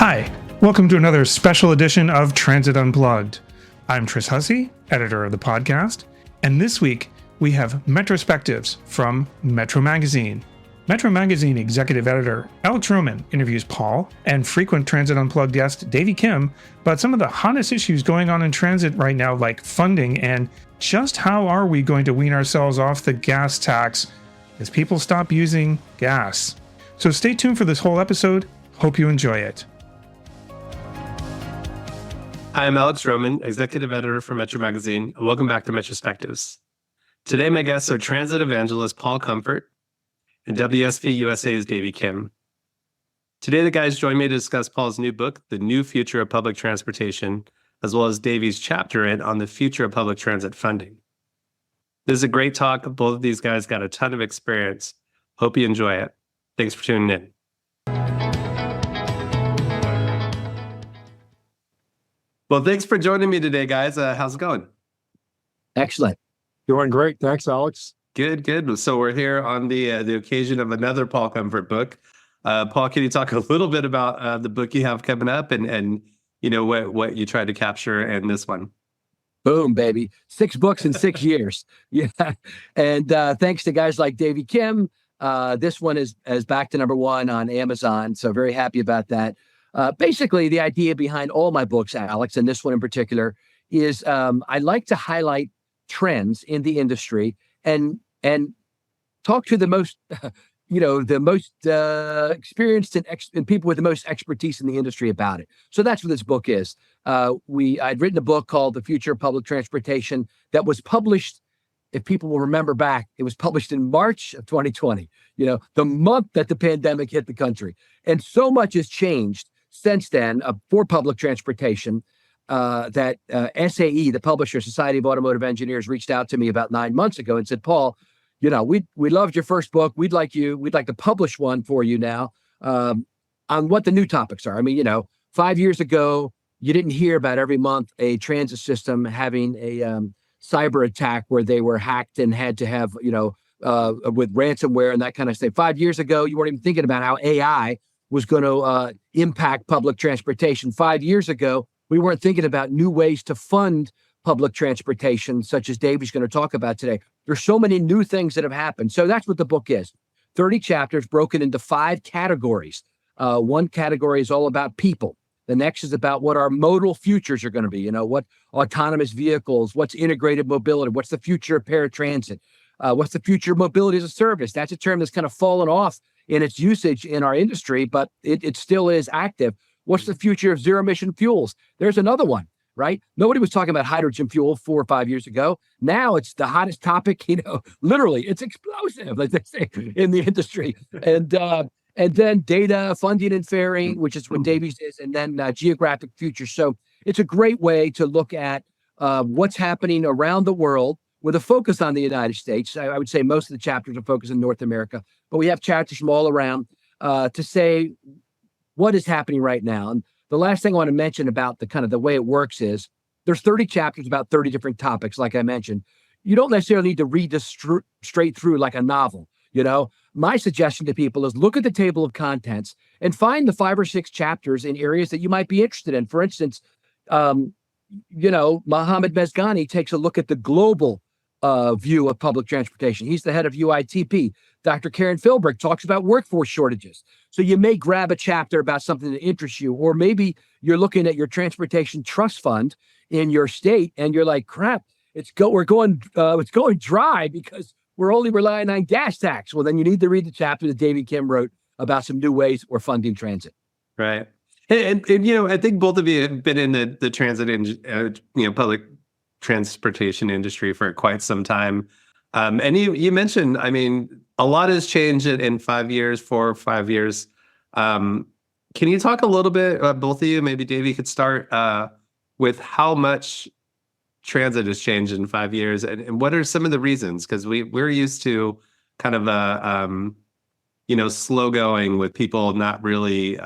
Hi, welcome to another special edition of Transit Unplugged. I'm Tris Hussey, editor of the podcast, and this week we have METROspectives from Metro Magazine. Metro Magazine executive editor Alex Roman interviews Paul and frequent Transit Unplugged guest Davey Kim about some of the hottest issues going on in transit right now, like funding and just how are we going to wean ourselves off the gas tax as people stop using gas. So stay tuned for this whole episode. Hope you enjoy it. Hi, I'm Alex Roman, executive editor for Metro Magazine, and welcome back to METROspectives. Today, my guests are transit evangelist Paul Comfort and WSP USA's Davey Kim. Today, the guys join me to discuss Paul's new book, The New Future of Public Transportation, as well as Davey's chapter on the future of public transit funding. This is a great talk. Both of these guys got a ton of experience. Hope you enjoy it. Thanks for tuning in. Well, thanks for joining me today, guys. How's it going? Excellent. Doing great. Thanks, Alex. Good. So we're here on the occasion of another Paul Comfort book. Paul, can you talk a little bit about the book you have coming up and you know what you tried to capture in this one? Boom, baby. 6 books in 6 years. Yeah. And thanks to guys like Davey Kim, this one is back to #1 on Amazon. So very happy about that. Basically, the idea behind all my books, Alex, and this one in particular, is I like to highlight trends in the industry and talk to the most, experienced and people with the most expertise in the industry about it. So that's what this book is. I'd written a book called The Future of Public Transportation that was published, if people will remember back, it was published in March of 2020, the month that the pandemic hit the country. And so much has changed since then for public transportation that SAE, the publisher, Society of Automotive Engineers, reached out to me about 9 months ago and said, Paul, we loved your first book. We'd like to publish one for you now on what the new topics are. I mean, 5 years ago, you didn't hear about every month a transit system having a cyber attack where they were hacked and had to have, with ransomware and that kind of stuff. 5 years ago, you weren't even thinking about how AI was going to impact public transportation. 5 years ago, we weren't thinking about new ways to fund public transportation, such as Davey's going to talk about today. There's so many new things that have happened. So that's what the book is. 30 chapters broken into 5 categories. One category is all about people. The next is about what our modal futures are going to be. What autonomous vehicles, what's integrated mobility, what's the future of paratransit, what's the future of mobility as a service. That's a term that's kind of fallen off in its usage in our industry, but it still is active. What's the future of zero emission fuels? There's another one, right? Nobody was talking about hydrogen fuel 4 or 5 years ago. Now it's the hottest topic, literally it's explosive, like they say in the industry. And then data, funding and faring, which is what Davey's is, and then geographic future. So it's a great way to look at what's happening around the world with a focus on the United States. I would say most of the chapters are focused in North America, but we have chapters from all around to say what is happening right now. And the last thing I want to mention about the way it works is there's 30 chapters about 30 different topics, like I mentioned. You don't necessarily need to read this straight through like a novel. My suggestion to people is look at the table of contents and find the 5 or 6 chapters in areas that you might be interested in. For instance, Mohammed Mezgani takes a look at the global view of public transportation. He's the head of UITP. Dr. Karen Philbrick talks about workforce shortages. So you may grab a chapter about something that interests you, or maybe you're looking at your transportation trust fund in your state and you're like, crap, it's going dry because we're only relying on gas tax. Well, then you need to read the chapter that Davey Kim wrote about some new ways we're funding transit. Right. And I think both of you have been in the transit public transportation industry for quite some time. And you mentioned, a lot has changed in 5 years, 4 or 5 years. Can you talk a little bit, both of you, maybe Davey could start with how much transit has changed in 5 years and what are some of the reasons? Because we're used to kind of slow going with people not really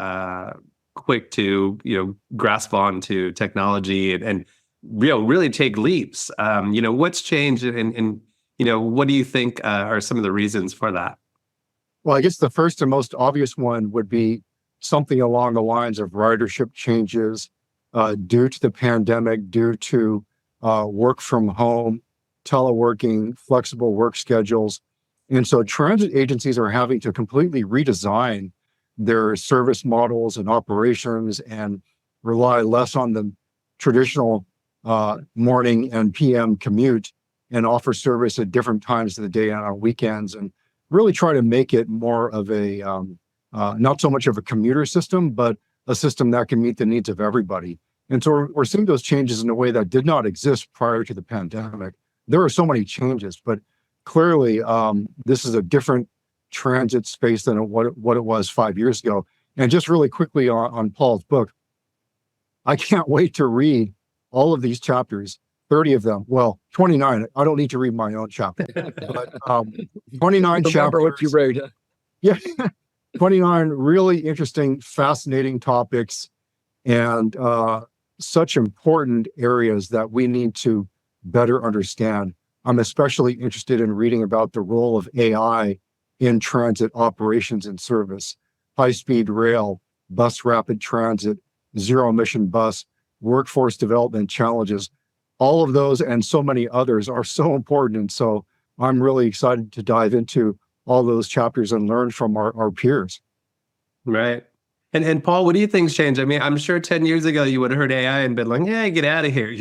quick to, grasp onto technology and really take leaps. What's changed and what do you think are some of the reasons for that? Well, I guess the first and most obvious one would be something along the lines of ridership changes due to the pandemic, due to work from home, teleworking, flexible work schedules. And so transit agencies are having to completely redesign their service models and operations and rely less on the traditional morning and PM commute and offer service at different times of the day and on weekends, and really try to make it more of a, not so much of a commuter system, but a system that can meet the needs of everybody. And so we're seeing those changes in a way that did not exist prior to the pandemic. There are so many changes, but clearly this is a different transit space than what it was 5 years ago. And just really quickly on Paul's book, I can't wait to read all of these chapters, 30 of them. Well, 29. I don't need to read my own chapter. But 29 chapters. Remember what you wrote. Yeah, 29 really interesting, fascinating topics, and such important areas that we need to better understand. I'm especially interested in reading about the role of AI in transit operations and service, high-speed rail, bus rapid transit, zero-emission bus, workforce development challenges. All of those and so many others are so important. And so I'm really excited to dive into all those chapters and learn from our peers. Right. And Paul, what do you think's changed? I mean, I'm sure 10 years ago you would have heard AI and been like, yeah, get out of here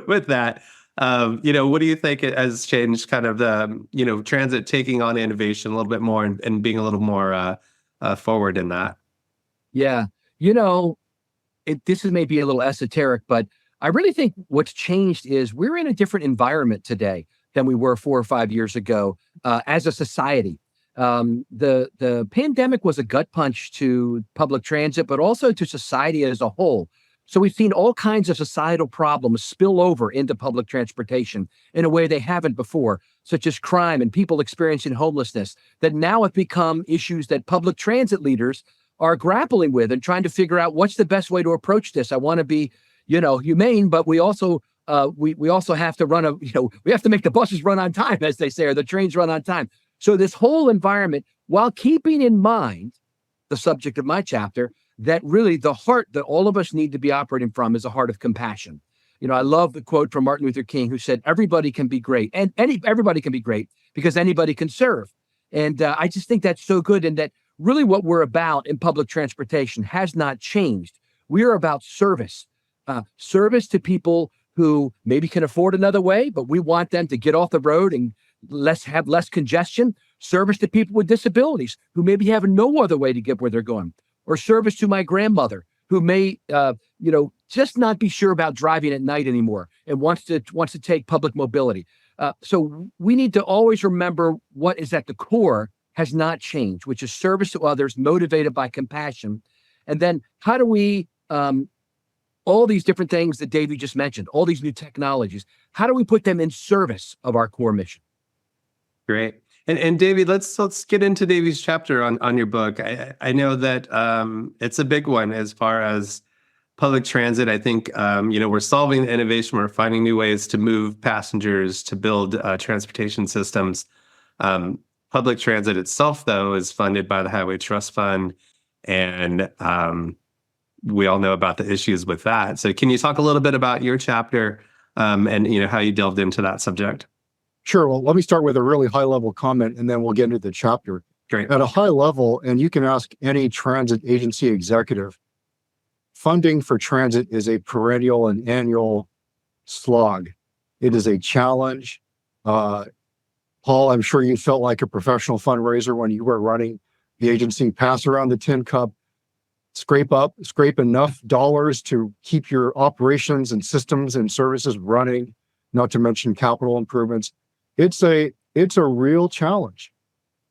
with that. What do you think has changed kind of the, transit taking on innovation a little bit more and being a little more forward in that? Yeah. This is maybe a little esoteric, but I really think what's changed is we're in a different environment today than we were 4 or 5 years ago as a society. The pandemic was a gut punch to public transit, but also to society as a whole. So we've seen all kinds of societal problems spill over into public transportation in a way they haven't before, such as crime and people experiencing homelessness, that now have become issues that public transit leaders are grappling with and trying to figure out what's the best way to approach this. I want to be, humane, but we also we also have to run we have to make the buses run on time, as they say, or the trains run on time. So this whole environment, while keeping in mind the subject of my chapter, that really the heart that all of us need to be operating from is a heart of compassion. I love the quote from Martin Luther King, who said, everybody can be great, and everybody can be great because anybody can serve. And I just think that's so good, and that really what we're about in public transportation has not changed. We are about service, service to people who maybe can afford another way, but we want them to get off the road and have less congestion. Service to people with disabilities who maybe have no other way to get where they're going, or service to my grandmother who may, just not be sure about driving at night anymore and wants to take public mobility. So we need to always remember what is at the core has not changed, which is service to others, motivated by compassion. And then how do we, all these different things that Davey just mentioned, all these new technologies, how do we put them in service of our core mission? Great. And Davey, let's get into Davey's chapter on your book. I know that it's a big one as far as public transit. I think, we're solving the innovation. We're finding new ways to move passengers, to build transportation systems. Public transit itself, though, is funded by the Highway Trust Fund. And we all know about the issues with that. So can you talk a little bit about your chapter and how you delved into that subject? Sure. Well, let me start with a really high-level comment, and then we'll get into the chapter. Great. At a high level, and you can ask any transit agency executive, funding for transit is a perennial and annual slog. It is a challenge. Paul, I'm sure you felt like a professional fundraiser when you were running the agency. Pass around the tin cup, scrape enough dollars to keep your operations and systems and services running, not to mention capital improvements. It's a real challenge.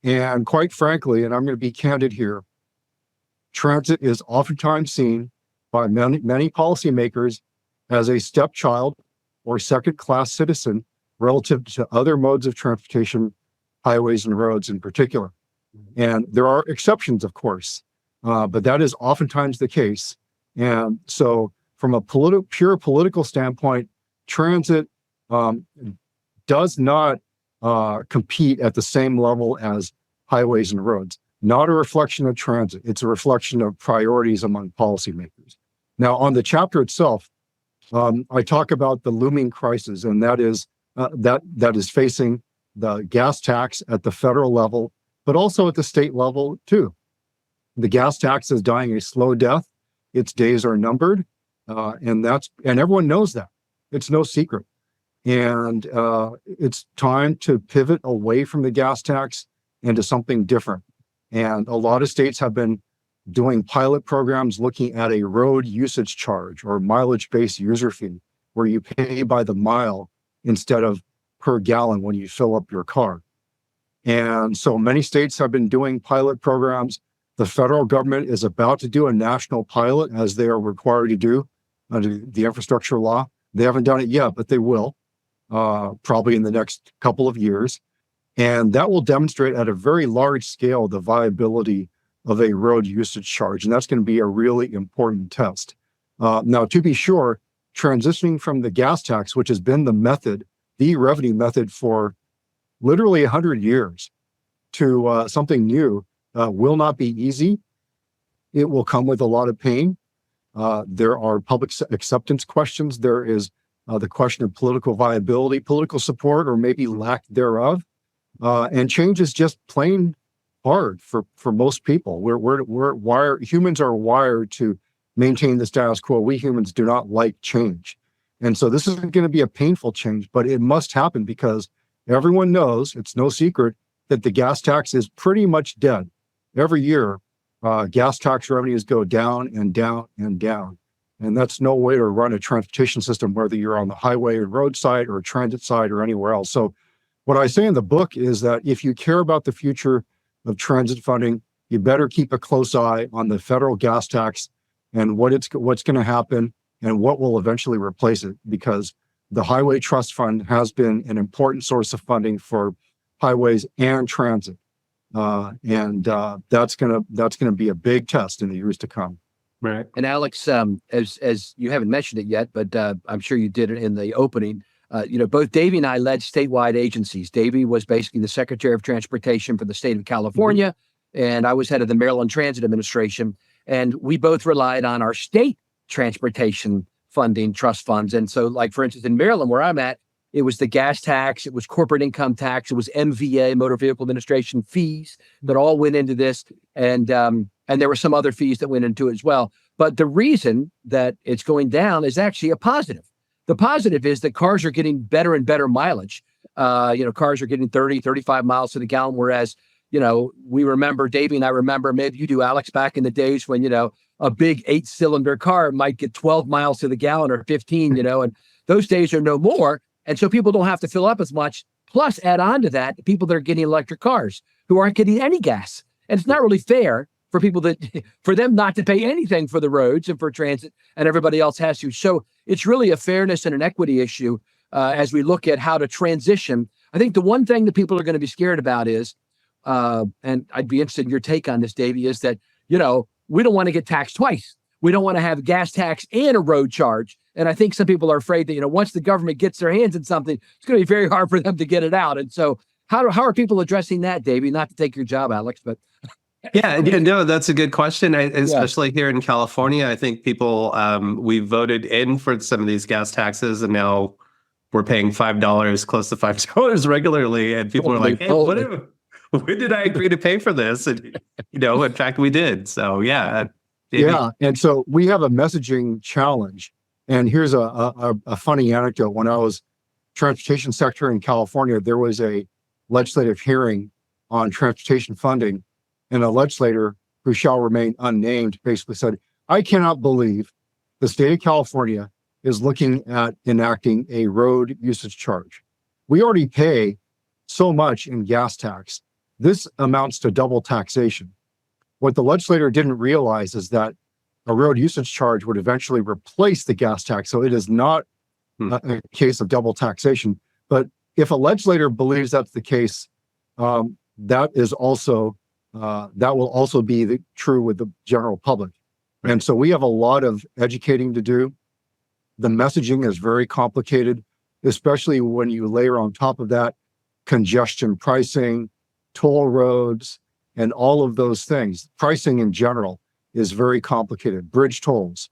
And quite frankly, and I'm going to be candid here, transit is oftentimes seen by many policymakers as a stepchild or second-class citizen relative to other modes of transportation, highways and roads in particular. And there are exceptions, of course, but that is oftentimes the case. And so from a pure political standpoint, transit does not compete at the same level as highways and roads. not a reflection of transit. It's a reflection of priorities among policymakers. Now, on the chapter itself, I talk about the looming crisis, and that is facing the gas tax at the federal level, but also at the state level too. The gas tax is dying a slow death. Its days are numbered, and everyone knows that. It's no secret. And it's time to pivot away from the gas tax into something different. And a lot of states have been doing pilot programs looking at a road usage charge or mileage-based user fee, where you pay by the mile instead of per gallon when you fill up your car. And so many states have been doing pilot programs. The federal government is about to do a national pilot, as they are required to do under the infrastructure law. They haven't done it yet, but they will, probably in the next couple of years. And that will demonstrate at a very large scale the viability of a road usage charge. And that's going to be a really important test. Now, to be sure, transitioning from the gas tax, which has been the revenue method for literally 100 years, to something new will not be easy. It will come with a lot of pain. There are public acceptance questions. There is the question of political viability, political support, or maybe lack thereof. And change is just plain hard for most people. We're wired. Humans are wired to maintain the status quo. We humans do not like change, and so this is going to be a painful change, but it must happen because everyone knows, it's no secret, that the gas tax is pretty much dead. Every year, gas tax revenues go down and down and down, and that's no way to run a transportation system, whether you're on the highway or roadside or transit side or anywhere else. So what I say in the book is that if you care about the future of transit funding, you better keep a close eye on the federal gas tax and what's going to happen and what will eventually replace it, because the Highway Trust Fund has been an important source of funding for highways and transit, and that's going to be a big test in the years to come. Right. And Alex, as you haven't mentioned it yet, but I'm sure you did it in the opening. Both Davey and I led statewide agencies. Davey was basically the Secretary of Transportation for the state of California, and I was head of the Maryland Transit Administration. And we both relied on our state transportation funding trust funds. And so, like, for instance, in Maryland, where I'm at, it was the gas tax, it was corporate income tax, it was MVA, Motor Vehicle Administration fees that all went into this. And there were some other fees that went into it as well. But the reason that it's going down is actually a positive. The positive is that cars are getting better and better mileage. Cars are getting 30, 35 miles to the gallon, whereas, we remember, Davey and I remember, maybe you do, Alex, back in the days when, a big 8-cylinder car might get 12 miles to the gallon or 15, and those days are no more. And so people don't have to fill up as much. Plus, add on to that, people that are getting electric cars who aren't getting any gas. And it's not really fair for for them not to pay anything for the roads and for transit, and everybody else has to. So it's really a fairness and an equity issue as we look at how to transition. I think the one thing that people are going to be scared about is, and I'd be interested in your take on this, Davey, is that, we don't want to get taxed twice. We don't want to have gas tax and a road charge. And I think some people are afraid that, once the government gets their hands in something, it's going to be very hard for them to get it out. And so how are people addressing that, Davey? Not to take your job, Alex, but... Yeah, no, that's a good question. Especially here in California, I think people, we voted in for some of these gas taxes, and now we're paying $5, close to $5 regularly. And people are like, hey, when did I agree to pay for this? And, in fact, we did. So, yeah. And so we have a messaging challenge. And here's a funny anecdote. When I was transportation secretary in California, there was a legislative hearing on transportation funding. And a legislator, who shall remain unnamed, basically said, I cannot believe the state of California is looking at enacting a road usage charge. We already pay so much in gas tax. This amounts to double taxation. What the legislator didn't realize is that a road usage charge would eventually replace the gas tax. So it is not a case of double taxation. But if a legislator believes that's the case, that will also be true with the general public. And so we have a lot of educating to do. The messaging is very complicated, especially when you layer on top of that congestion pricing, toll roads, and all of those things. Pricing in general is very complicated. Bridge tolls.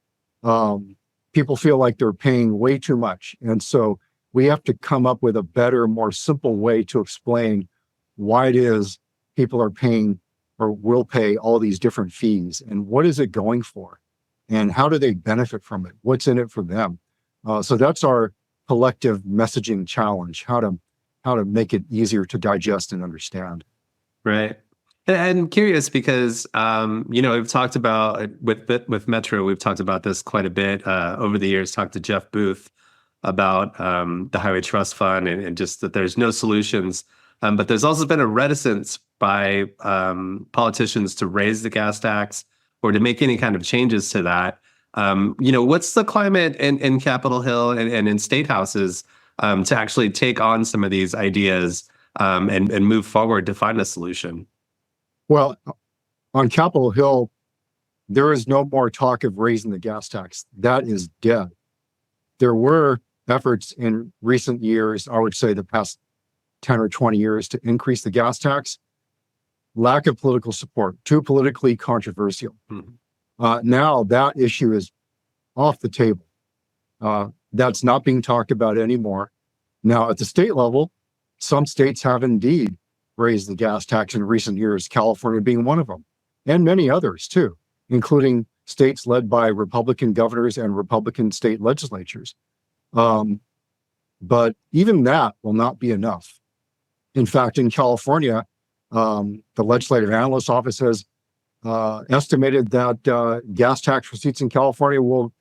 People feel like they're paying way too much. And so we have to come up with a better, more simple way to explain why it is people are paying or will pay all these different fees, and what is it going for, and how do they benefit from it? What's in it for them? So that's our collective messaging challenge, how to make it easier to digest and understand. Right. And I'm curious because, we've talked about with Metro, we've talked about this quite a bit over the years, talked to Jeff Booth about the Highway Trust Fund and just that there's no solutions. But there's also been a reticence by politicians to raise the gas tax or to make any kind of changes to that. What's the climate in Capitol Hill and in state houses to actually take on some of these ideas and move forward to find a solution? Well, on Capitol Hill, there is no more talk of raising the gas tax. That is dead. There were efforts in recent years, I would say the past 10 or 20 years, to increase the gas tax. Lack of political support, too politically controversial. Now that issue is off the table. That's not being talked about anymore. Now, at the state level, some states have indeed raised the gas tax in recent years, California being one of them, and many others too, including states led by Republican governors and Republican state legislatures. But even that will not be enough. In fact, in California, the Legislative Analyst's Office has estimated that gas tax receipts in California will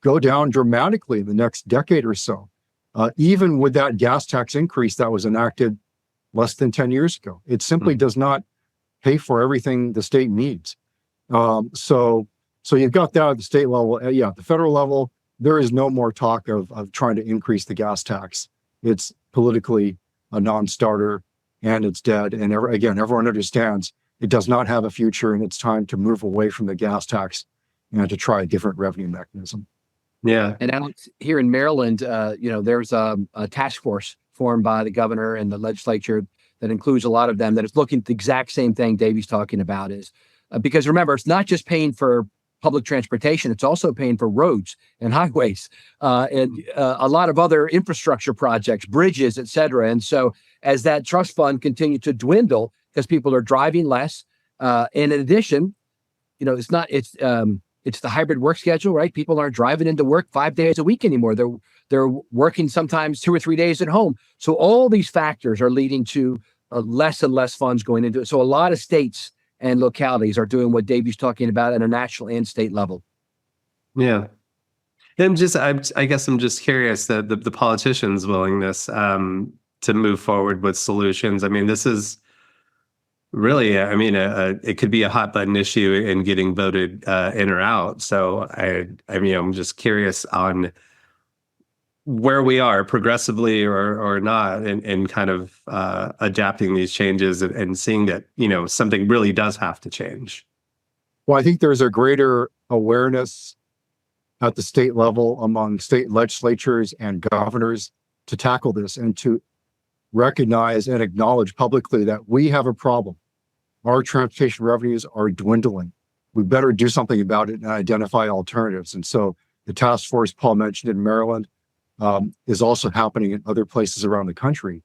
go down dramatically in the next decade or so. Even with that gas tax increase that was enacted less than 10 years ago, it simply does not pay for everything the state needs. So you've got that at the state level. At the federal level, there is no more talk of trying to increase the gas tax. It's politically a non-starter and it's dead. And everyone understands it does not have a future, and it's time to move away from the gas tax and to try a different revenue mechanism. Yeah. And Alex, here in Maryland, there's a task force formed by the governor and the legislature that includes a lot of them that is looking at the exact same thing Davey's talking about. Is because remember, it's not just paying for public transportation, it's also paying for roads and highways and a lot of other infrastructure projects, bridges, et cetera. And so as that trust fund continues to dwindle because people are driving less, and in addition, it's the hybrid work schedule, right? People aren't driving into work 5 days a week anymore. They're working sometimes 2 or 3 days at home. So all these factors are leading to less and less funds going into it. So a lot of states and localities are doing what Davey's talking about at a national and state level. Yeah. And I guess I'm just curious that the politicians' willingness to move forward with solutions. I mean, this is really, it could be a hot button issue in getting voted in or out. So I'm just curious on where we are progressively or not in kind of adapting these changes and seeing that, something really does have to change. Well, I think there's a greater awareness at the state level among state legislatures and governors to tackle this and to recognize and acknowledge publicly that we have a problem. Our transportation revenues are dwindling. We better do something about it and identify alternatives. And so the task force Paul mentioned in Maryland is also happening in other places around the country.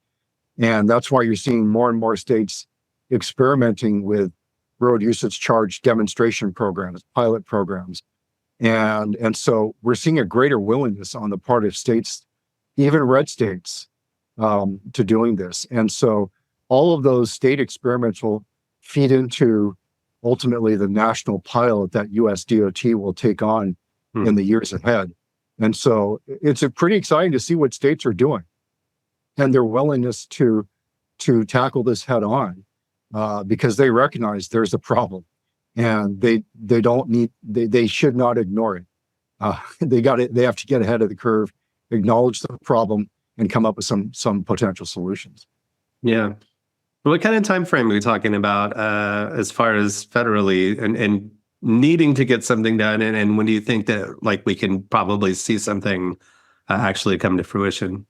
And that's why you're seeing more and more states experimenting with road usage charge demonstration programs, pilot programs. And so we're seeing a greater willingness on the part of states, even red states, to doing this. And so all of those state experiments will feed into ultimately the national pilot that US DOT will take on in the years ahead. And so it's pretty exciting to see what states are doing and their willingness to tackle this head on because they recognize there's a problem and they should not ignore it. They have to get ahead of the curve, acknowledge the problem, and come up with some potential solutions. Yeah. What kind of time frame are we talking about as far as federally and needing to get something done? And when do you think that we can probably see something actually come to fruition?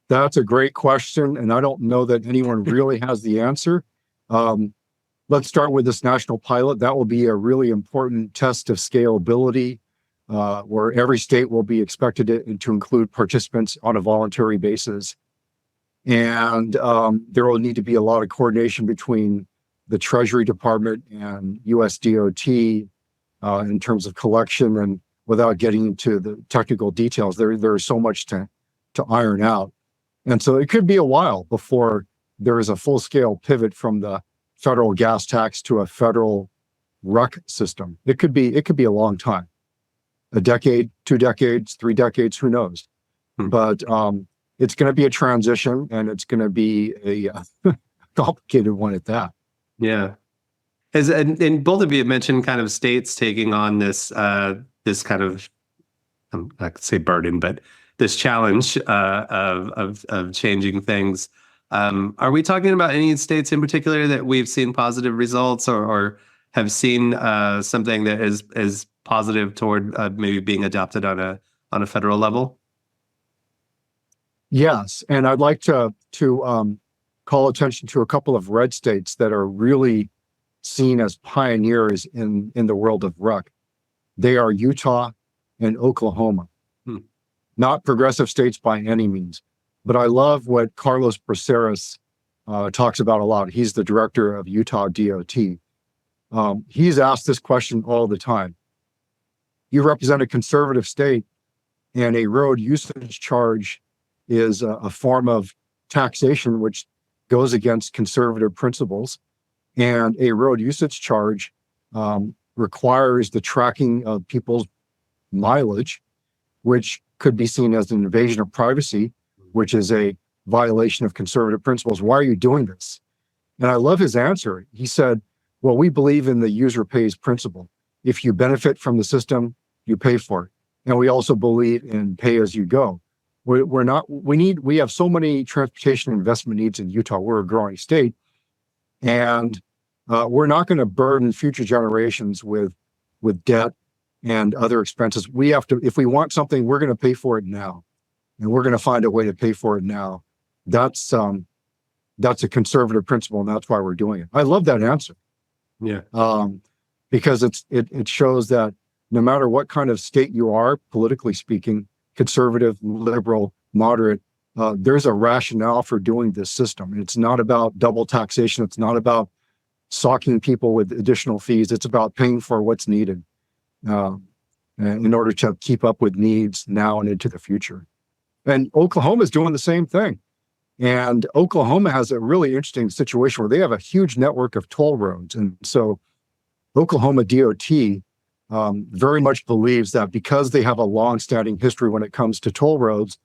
That's a great question. And I don't know that anyone really has the answer. Let's start with this national pilot. That will be a really important test of scalability, where every state will be expected to include participants on a voluntary basis. And there will need to be a lot of coordination between the Treasury Department and US DOT in terms of collection. And without getting into the technical details, there's so much to iron out. And so it could be a while before there is a full-scale pivot from the federal gas tax to a federal RUC system. It could be a long time, a decade, 2 decades, 3 decades, who knows? But it's going to be a transition, and it's going to be a complicated one at that. Yeah. And both of you have mentioned kind of states taking on this this kind of, I'm not going to say burden, but this challenge of changing things. Are we talking about any states in particular that we've seen positive results or have seen something that is positive toward maybe being adopted on a federal level? Yes, and I'd like to call attention to a couple of red states that are really seen as pioneers in the world of RUC. They are Utah and Oklahoma. Not progressive states by any means, but I love what Carlos Braceras talks about a lot. He's the director of Utah DOT. He's asked this question all the time. You represent a conservative state, and a road usage charge is a form of taxation which goes against conservative principles. And a road usage charge requires the tracking of people's mileage, which could be seen as an invasion of privacy, which is a violation of conservative principles. Why are you doing this? And I love his answer. He said, well, we believe in the user pays principle. If you benefit from the system, you pay for it. And we also believe in pay as you go. We have so many transportation investment needs in Utah. We're a growing state. And we're not going to burden future generations with debt and other expenses. We have to, if we want something, we're going to pay for it now. And we're going to find a way to pay for it now. That's a conservative principle, and that's why we're doing it. I love that answer. Yeah. Because it shows that no matter what kind of state you are, politically speaking, conservative, liberal, moderate, there's a rationale for doing this system. It's not about double taxation. It's not about socking people with additional fees. It's about paying for what's needed in order to keep up with needs now and into the future. And Oklahoma is doing the same thing. And Oklahoma has a really interesting situation where they have a huge network of toll roads. And so Oklahoma DOT very much believes that because they have a long-standing history when it comes to toll roads,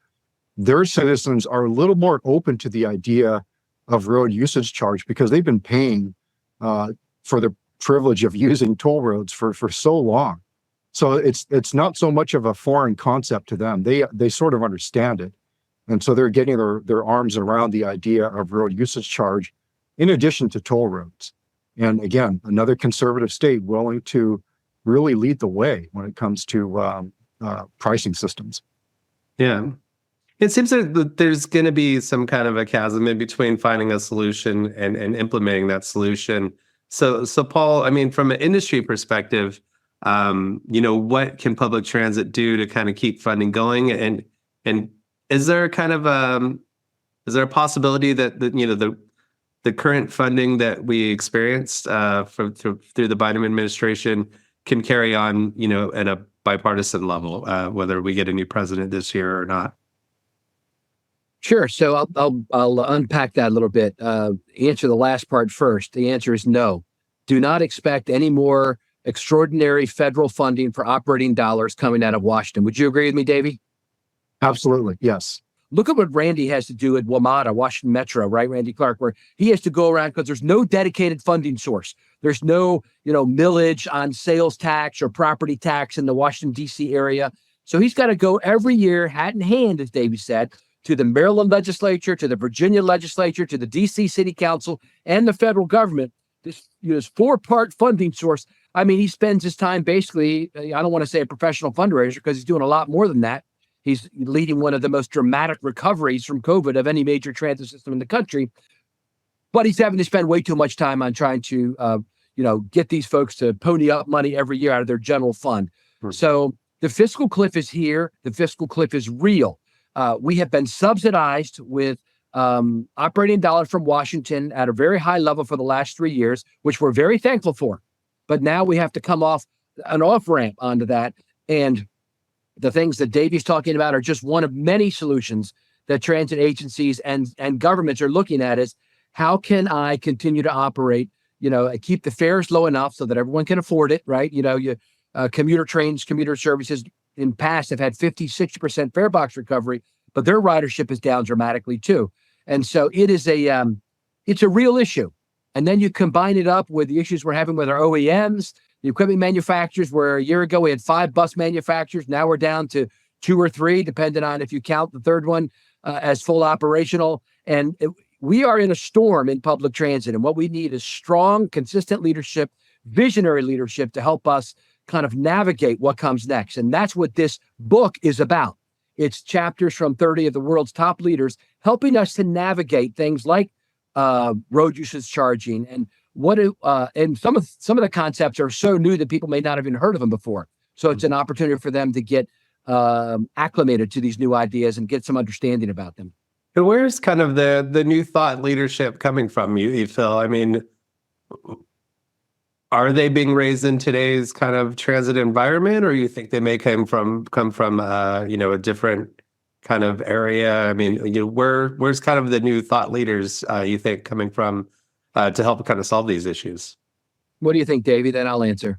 their citizens are a little more open to the idea of road usage charge because they've been paying for the privilege of using toll roads for so long. So it's not so much of a foreign concept to them. They sort of understand it. And so they're getting their arms around the idea of road usage charge in addition to toll roads. And again, another conservative state willing to really lead the way when it comes to pricing systems. Yeah. It seems that there's going to be some kind of a chasm in between finding a solution and implementing that solution. So Paul, I mean, from an industry perspective, what can public transit do to kind of keep funding going? And is there a kind of is there a possibility that the current funding that we experienced through the Biden administration can carry on, at a bipartisan level, whether we get a new president this year or not? Sure. So I'll unpack that a little bit. Answer the last part first. The answer is no. Do not expect any more extraordinary federal funding for operating dollars coming out of Washington. Would you agree with me, Davey? Absolutely. Yes. Look at what Randy has to do at WMATA, Washington Metro, right? Randy Clark, where he has to go around because there's no dedicated funding source. There's no, millage on sales tax or property tax in the Washington, D.C. area. So he's got to go every year, hat in hand, as Davey said, to the Maryland legislature, to the Virginia legislature, to the D.C. City Council, and the federal government. This 4-part funding source. I mean, he spends his time basically, I don't want to say a professional fundraiser because he's doing a lot more than that. He's leading one of the most dramatic recoveries from COVID of any major transit system in the country. but he's having to spend way too much time on trying to, get these folks to pony up money every year out of their general fund. So the fiscal cliff is here. The fiscal cliff is real. We have been subsidized with operating dollars from Washington at a very high level for the last 3 years, which we're very thankful for. But now we have to come off an off-ramp onto that. And the things that Davey's talking about are just one of many solutions that transit agencies and governments are looking at is how can I continue to operate, keep the fares low enough so that everyone can afford it, right? Commuter trains, commuter services in past have had 50, 60% fare box recovery, but their ridership is down dramatically too. And so it's a real issue. And then you combine it up with the issues we're having with our OEMs, the equipment manufacturers, where a year ago we had 5 bus manufacturers. Now we're down to 2 or 3, depending on if you count the third one as full operational. And we are in a storm in public transit. And what we need is strong, consistent leadership, visionary leadership to help us kind of navigate what comes next. And that's what this book is about. It's chapters from 30 of the world's top leaders helping us to navigate things like road usage charging and and some of the concepts are so new that people may not have even heard of them before. So it's an opportunity for them to get acclimated to these new ideas and get some understanding about them. And where's kind of the new thought leadership coming from, you Phil? I mean, are they being raised in today's kind of transit environment, or you think they may come from a different kind of area? I mean, where's kind of the new thought leaders you think coming from to help kind of solve these issues? What do you think, Davey? Then I'll answer.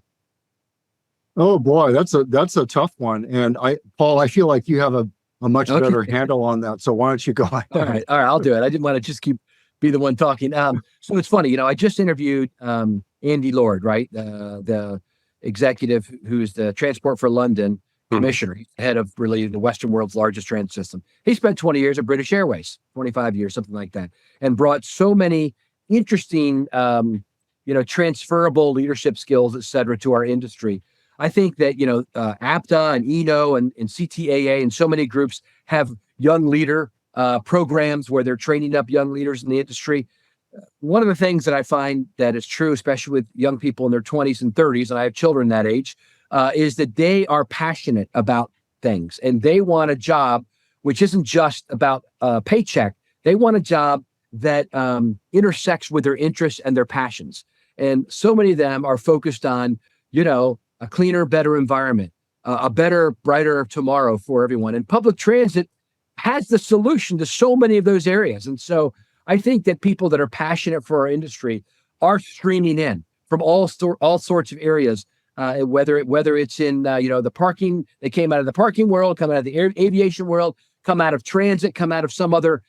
Oh boy, that's a tough one. And Paul, I feel like you have a much better handle on that. So why don't you go ahead? All right, I'll do it. I didn't want to just be the one talking. So it's funny, I just interviewed Andy Lord, right? The executive who's the Transport for London commissioner. He's head of really the Western world's largest transit system. He spent 20 years at British Airways, 25 years, something like that, and brought so many interesting, transferable leadership skills, et cetera, to our industry. I think that, APTA and ENO and CTAA and so many groups have young leader programs where they're training up young leaders in the industry. One of the things that I find that is true, especially with young people in their 20s and 30s, and I have children that age, is that they are passionate about things and they want a job which isn't just about a paycheck. They want a job that intersects with their interests and their passions. And so many of them are focused on, a cleaner, better environment, a better, brighter tomorrow for everyone. And public transit has the solution to so many of those areas. And so I think that people that are passionate for our industry are streaming in from all sorts of areas, whether it's in, the parking, they came out of the parking world, come out of the aviation world, come out of transit, come out of some other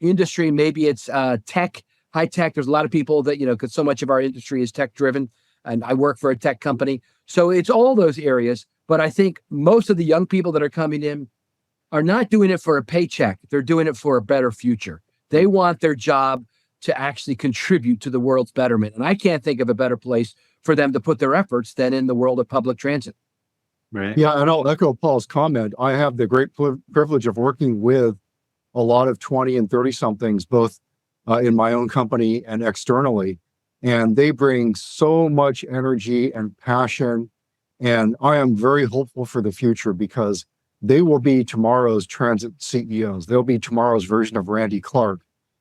industry. Maybe it's tech, high tech. There's a lot of people that, because so much of our industry is tech driven, and I work for a tech company. So it's all those areas. But I think most of the young people that are coming in are not doing it for a paycheck. They're doing it for a better future. They want their job to actually contribute to the world's betterment. And I can't think of a better place for them to put their efforts than in the world of public transit. Right. Yeah, and I'll echo Paul's comment. I have the great privilege of working with a lot of 20 and 30 somethings, both in my own company and externally. And they bring so much energy and passion. And I am very hopeful for the future because they will be tomorrow's transit CEOs. They'll be tomorrow's version of Randy Clark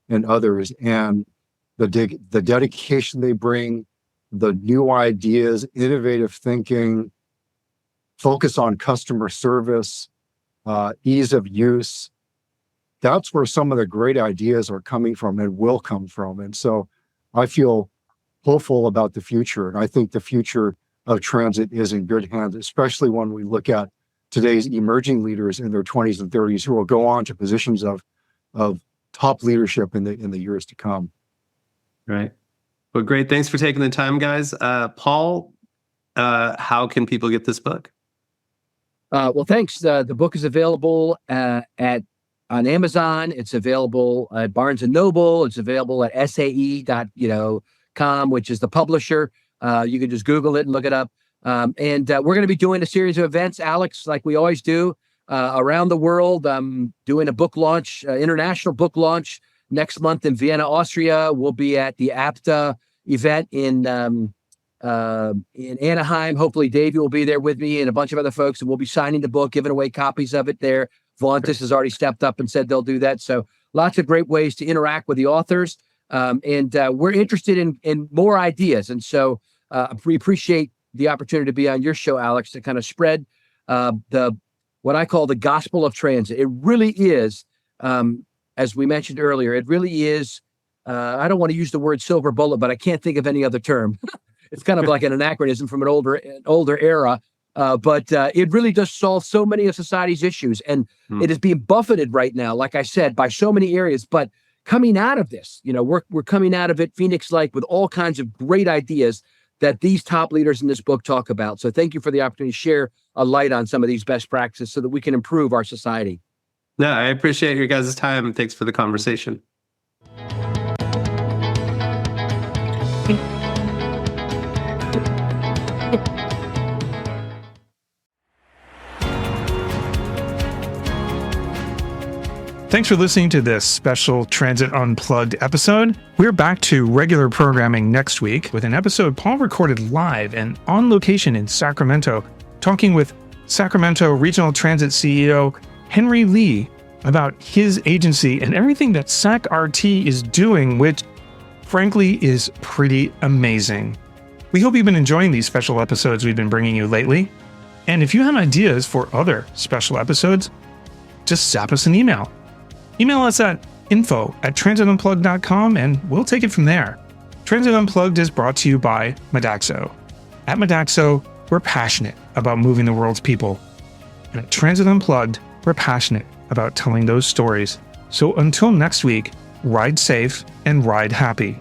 and others. And the dedication they bring, the new ideas, innovative thinking, focus on customer service, ease of use. That's where some of the great ideas are coming from and will come from. And so I feel hopeful about the future. And I think the future of transit is in good hands, especially when we look at today's emerging leaders in their 20s and 30s who will go on to positions of top leadership in the years to come. Right. Well, great. Thanks for taking the time, guys. Paul, how can people get this book? Well, thanks. The book is available on Amazon. It's available at Barnes and Noble. It's available at sae.com, which is the publisher. You can just Google it and look it up. And we're going to be doing a series of events, Alex, like we always do, around the world. Doing a book launch, international book launch next month in Vienna, Austria. We'll be at the APTA event in Anaheim. Hopefully Davey will be there with me and a bunch of other folks, and we'll be signing the book, giving away copies of it there. Vauntus has already stepped up and said they'll do that. So lots of great ways to interact with the authors. And we're interested in more ideas. And so we appreciate the opportunity to be on your show, Alex, to kind of spread what I call the gospel of transit. It really is, as we mentioned earlier, it really is, I don't want to use the word silver bullet, but I can't think of any other term. It's kind of like an anachronism from an older era. But it really does solve so many of society's issues. And it is being buffeted right now, like I said, by so many areas. But coming out of this, we're coming out of it Phoenix-like with all kinds of great ideas that these top leaders in this book talk about. So thank you for the opportunity to share a light on some of these best practices so that we can improve our society. No, I appreciate your guys' time. Thanks for the conversation. Thanks for listening to this special Transit Unplugged episode. We're back to regular programming next week with an episode Paul recorded live and on location in Sacramento, talking with Sacramento Regional Transit CEO Henry Lee about his agency and everything that SAC-RT is doing, which frankly is pretty amazing. We hope you've been enjoying these special episodes we've been bringing you lately. And if you have ideas for other special episodes, just zap us an email. Email us at info@transitunplugged.com and we'll take it from there. Transit Unplugged is brought to you by Modaxo. At Modaxo, we're passionate about moving the world's people. And at Transit Unplugged, we're passionate about telling those stories. So until next week, ride safe and ride happy.